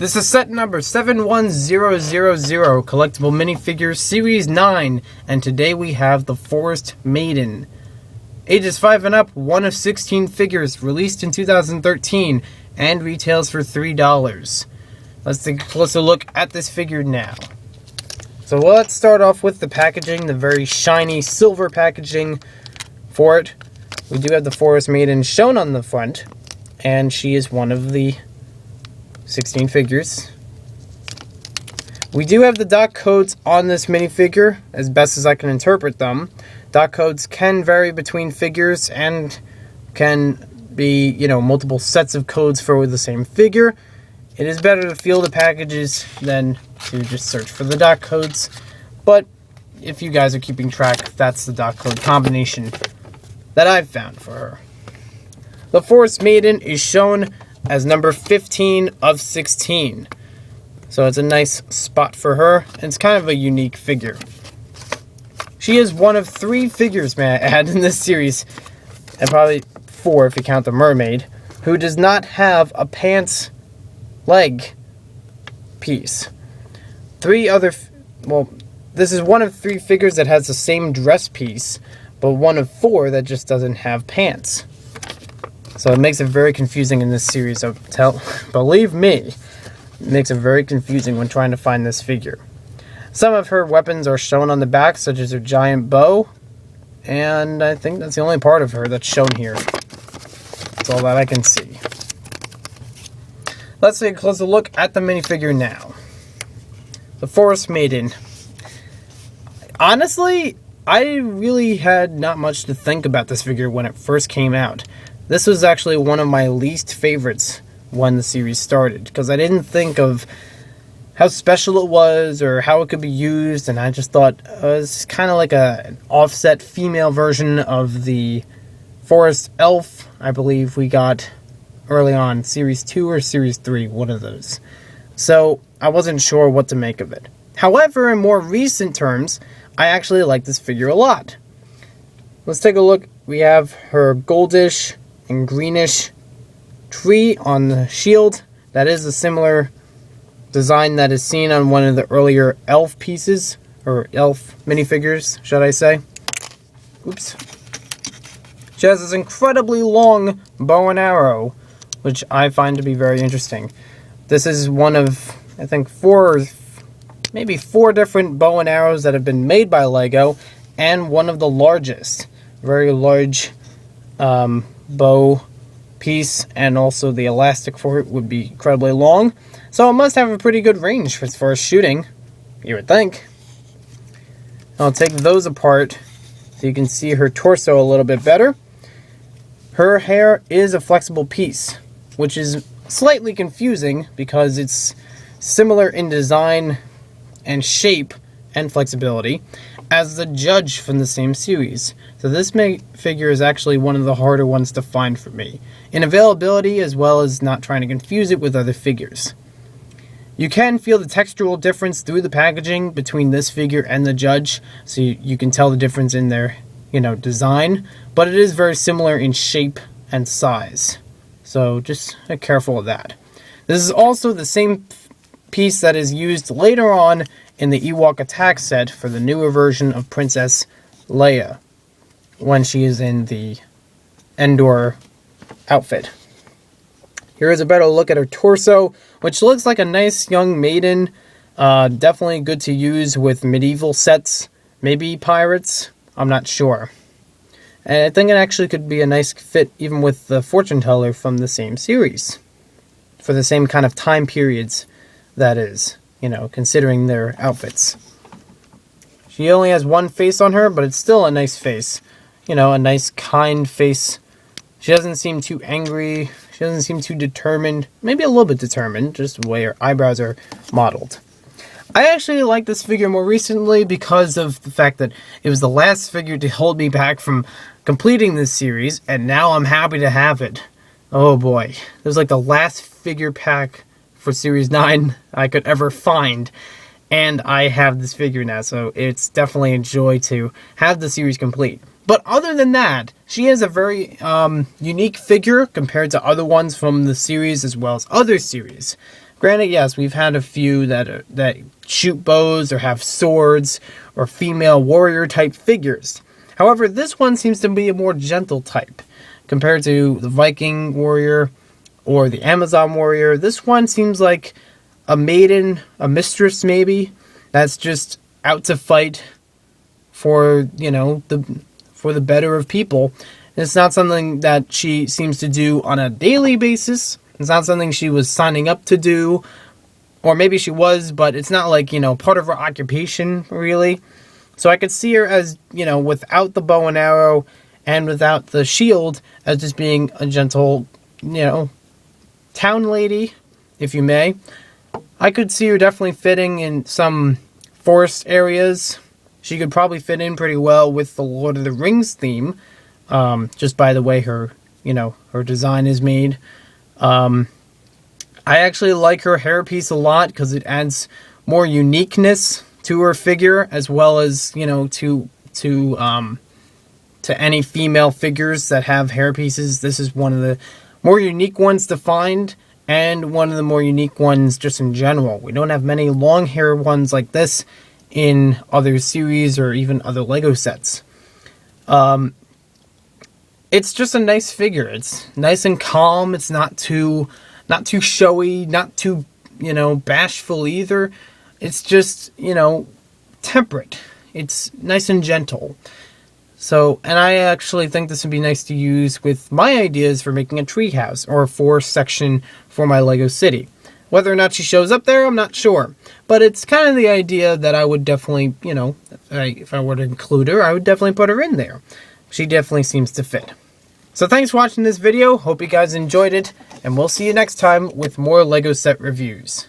This is set number 71000, Collectible Minifigures Series 9, and today we have the Forest Maiden. Ages 5 and up, one of 16 figures, released in 2013, and retails for $3. Let's take a closer look at this figure now. So let's start off with the packaging, the very shiny silver packaging for it. We do have the Forest Maiden shown on the front, and she is one of the 16 figures. We do have the dot codes on this minifigure, as best as I can interpret them. Dot codes can vary between figures and can be, multiple sets of codes for the same figure. It is better to feel the packages than to just search for the dot codes, but if you guys are keeping track, that's the dot code combination that I've found for her. The Forest Maiden is shown as number 15 of 16. So it's a nice spot for her, and it's kind of a unique figure. She is one of 3 figures, may I add, in this series, and probably 4 if you count the mermaid, who does not have a pants leg piece. This is one of 3 figures that has the same dress piece, but one of 4 that just doesn't have pants. So it makes it very confusing in this series. Believe me, it makes it very confusing when trying to find this figure. Some of her weapons are shown on the back, such as her giant bow, and I think that's the only part of her that's shown here. That's all that I can see. Let's take a closer look at the minifigure now. The Forest Maiden. Honestly, I really had not much to think about this figure when it first came out. This was actually one of my least favorites when the series started, because I didn't think of how special it was or how it could be used, and I just thought it was kind of like an offset female version of the Forest Elf I believe we got early on, Series 2 or Series 3, one of those. So I wasn't sure what to make of it. However, in more recent terms, I actually like this figure a lot. Let's take a look. We have her goldish and greenish tree on the shield. That is a similar design that is seen on one of the earlier elf pieces, or elf minifigures, should I say. Oops. She has this incredibly long bow and arrow, which I find to be very interesting. This is one of, I think, 4 different bow and arrows that have been made by LEGO, and one of the largest. Very large bow piece, and also the elastic for it would be incredibly long. So it must have a pretty good range as far as shooting, you would think. I'll take those apart so you can see her torso a little bit better. Her hair is a flexible piece, which is slightly confusing because it's similar in design and shape and flexibility as the Judge from the same series. So this figure is actually one of the harder ones to find for me, in availability as well as not trying to confuse it with other figures. You can feel the textural difference through the packaging between this figure and the Judge, so you can tell the difference in their, design, but it is very similar in shape and size. So just be careful of that. This is also the same piece that is used later on in the Ewok Attack set for the newer version of Princess Leia, when she is in the Endor outfit. Here is a better look at her torso, which looks like a nice young maiden. Definitely good to use with medieval sets, maybe pirates, I'm not sure. And I think it actually could be a nice fit even with the fortune teller from the same series, for the same kind of time periods, that is, considering their outfits. She only has one face on her, but it's still a nice face. A nice, kind face. She doesn't seem too angry. She doesn't seem too determined. Maybe a little bit determined, just the way her eyebrows are modeled. I actually like this figure more recently because of the fact that it was the last figure to hold me back from completing this series, and now I'm happy to have it. Oh boy. It was like the last figure pack for Series 9 I could ever find, and I have this figure now, so it's definitely a joy to have the series complete. But other than that, she is a very unique figure compared to other ones from the series as well as other series. Granted, yes, we've had a few that shoot bows or have swords or female warrior type figures. However, this one seems to be a more gentle type compared to the Viking warrior or the Amazon warrior. This one seems like a maiden, a mistress maybe, that's just out to fight for, for the better of people. And it's not something that she seems to do on a daily basis. It's not something she was signing up to do, or maybe she was, but it's not like, part of her occupation, really. So I could see her as, without the bow and arrow and without the shield, as just being a gentle, town lady, if you may. I could see her definitely fitting in some forest areas. She could probably fit in pretty well with the Lord of the Rings theme, just by the way her design is made. I actually like her hairpiece a lot because it adds more uniqueness to her figure, as well as to any female figures that have hairpieces. This is one of the more unique ones to find, and one of the more unique ones just in general. We don't have many long hair ones like this in other series or even other Lego sets. It's just a nice figure. It's nice and calm. It's not too showy, not too, bashful either. It's just, temperate. It's nice and gentle. So, and I actually think this would be nice to use with my ideas for making a treehouse or a forest section for my Lego city. Whether or not she shows up there, I'm not sure. But it's kind of the idea that I would definitely, if I were to include her, I would definitely put her in there. She definitely seems to fit. So thanks for watching this video. Hope you guys enjoyed it. And we'll see you next time with more Lego set reviews.